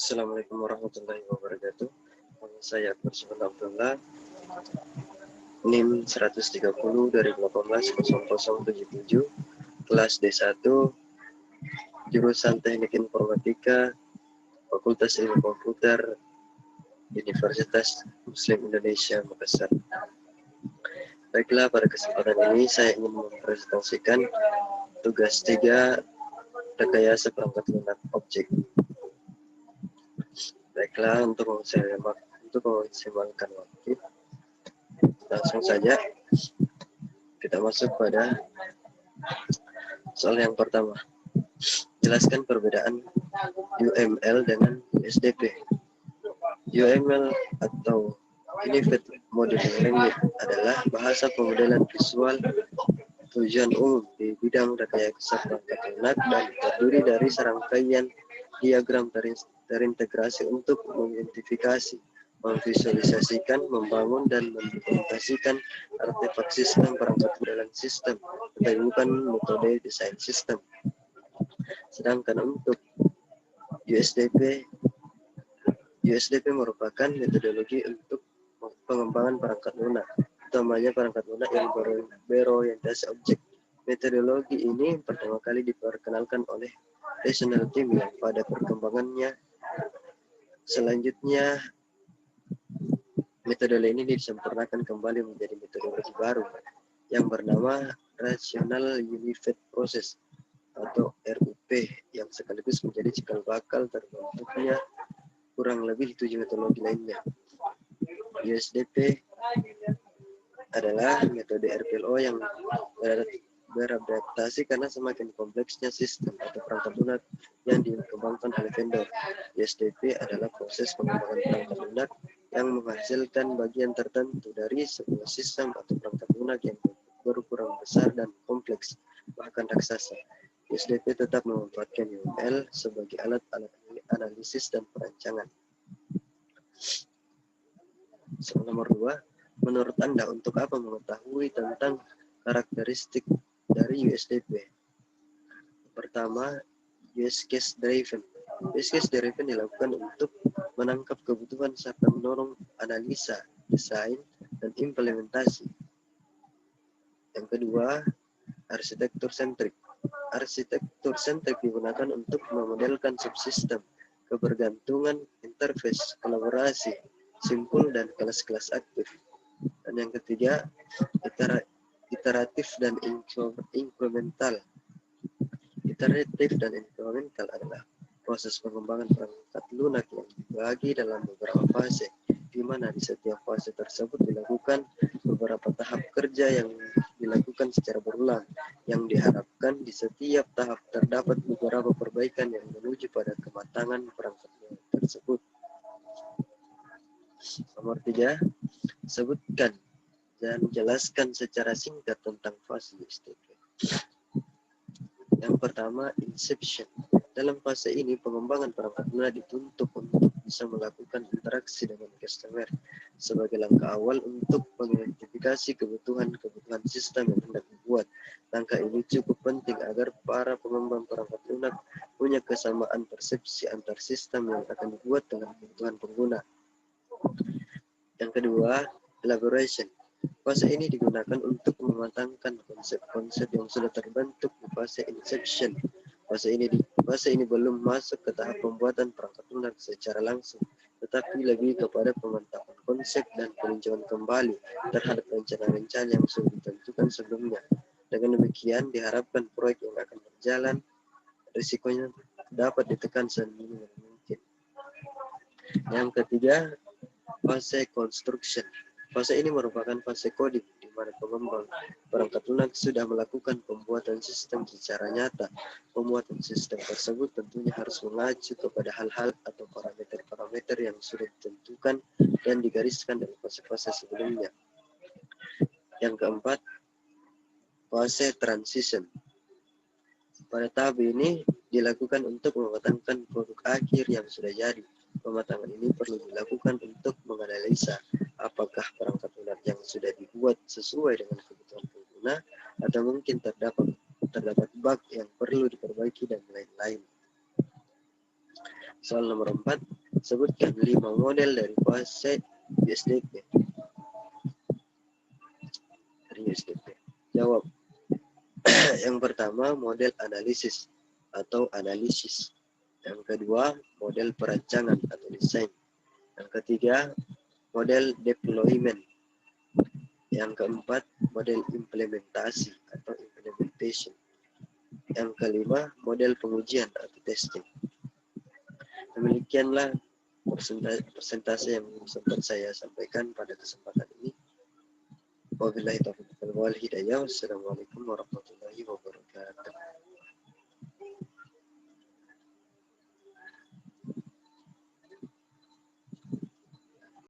Assalamualaikum warahmatullahi wabarakatuh. Saya Akbar Abdullah, NIM 130 2018 0077, kelas D1, jurusan Teknik Informatika, Fakultas Ilmu Komputer, Universitas Muslim Indonesia Makassar. Baiklah, pada kesempatan ini saya ingin mempresentasikan tugas 3 rekayasa perangkat lunak objek. Baiklah, untuk mengoptimalkan waktu, langsung saja kita masuk pada soal yang pertama. Jelaskan perbedaan UML dengan USDP. UML atau Unified Modeling Language adalah bahasa pemodelan visual tujuan umum di bidang rekayasa perangkat lunak dan terdiri dari serangkaian diagram terintegrasi untuk mengidentifikasi, memvisualisasikan, membangun, dan mendokumentasikan artefak sistem perangkat dalam sistem, tetapi bukan metode desain sistem. Sedangkan untuk USDP merupakan metodologi untuk pengembangan perangkat lunak, utamanya perangkat lunak yang berorientasi objek. Metodologi ini pertama kali diperkenalkan oleh Rational Team yang pada perkembangannya selanjutnya metode ini disempurnakan kembali menjadi metodologi baru yang bernama Rational Unified Process atau RUP, yang sekaligus menjadi cikal bakal terbentuknya kurang lebih 7 metodologi lainnya. USDP adalah metode RPLO yang beradaptasi karena semakin kompleksnya sistem atau perangkat lunak yang dikembangkan oleh vendor. USDP adalah proses pengembangan perangkat lunak yang menghasilkan bagian tertentu dari sebuah sistem atau perangkat lunak yang berukuran besar dan kompleks, bahkan raksasa. USDP tetap memanfaatkan UML sebagai alat analisis dan perancangan. Soal nomor 2, menurut Anda untuk apa mengetahui tentang karakteristik dari USDP? Pertama, use case driven. Use case driven dilakukan untuk menangkap kebutuhan serta mendorong analisa, desain, dan implementasi. Yang kedua, arsitektur sentrik. Arsitektur sentrik digunakan untuk memodelkan subsistem, kebergantungan, interface, kolaborasi, simpul, dan kelas-kelas aktif. Dan yang ketiga, iteratif dan inkremental. Iteratif dan inkremental adalah proses pengembangan perangkat lunak yang dibagi dalam beberapa fase, di mana di setiap fase tersebut dilakukan beberapa tahap kerja yang dilakukan secara berulang, yang diharapkan di setiap tahap terdapat beberapa perbaikan yang menuju pada kematangan perangkat lunak tersebut. Nomor 3, sebutkan dan jelaskan secara singkat tentang fase USDP. Yang pertama, inception. Dalam fase ini, pengembangan perangkat lunak dituntut untuk bisa melakukan interaksi dengan customer sebagai langkah awal untuk mengidentifikasi kebutuhan sistem yang hendak dibuat. Langkah ini cukup penting agar para pengembang perangkat lunak punya kesamaan persepsi antar sistem yang akan dibuat dengan kebutuhan pengguna. Yang kedua, elaboration. Fase ini digunakan untuk mematangkan konsep-konsep yang sudah terbentuk di fase inception. Fase ini belum masuk ke tahap pembuatan perangkat lunak secara langsung, tetapi lebih kepada pemantapan konsep dan peninjauan kembali terhadap rencana-rencana yang sudah ditentukan sebelumnya. Dengan demikian, diharapkan proyek yang akan berjalan risikonya dapat ditekan seminimal mungkin. Yang ketiga, fase construction. Fase ini merupakan fase coding di mana pengembang perangkat lunak sudah melakukan pembuatan sistem secara nyata. Pembuatan sistem tersebut tentunya harus mengacu kepada hal-hal atau parameter-parameter yang sudah ditentukan dan digariskan dalam fase-fase sebelumnya. Yang keempat, fase transition. Pada tahap ini dilakukan untuk mematangkan produk akhir yang sudah jadi. Pematangan ini perlu dilakukan untuk menganalisa apakah perangkat lunak yang sudah dibuat sesuai dengan kebutuhan pengguna atau mungkin terdapat bug yang perlu diperbaiki dan lain-lain. Soal nomor 4, sebutkan 5 model dari kuasa USDP. Dari USDP. Jawab. Yang pertama, model analisis atau analisis. Yang kedua, model perancangan atau desain. Yang ketiga, model deployment. Yang keempat, model implementasi atau implementation. Yang kelima, model pengujian atau testing. Demikianlah persentase yang sempat saya sampaikan pada kesempatan ini. Wabillahi taufiq wal hidayah. Wassalamualaikum warahmatullahi wabarakatuh.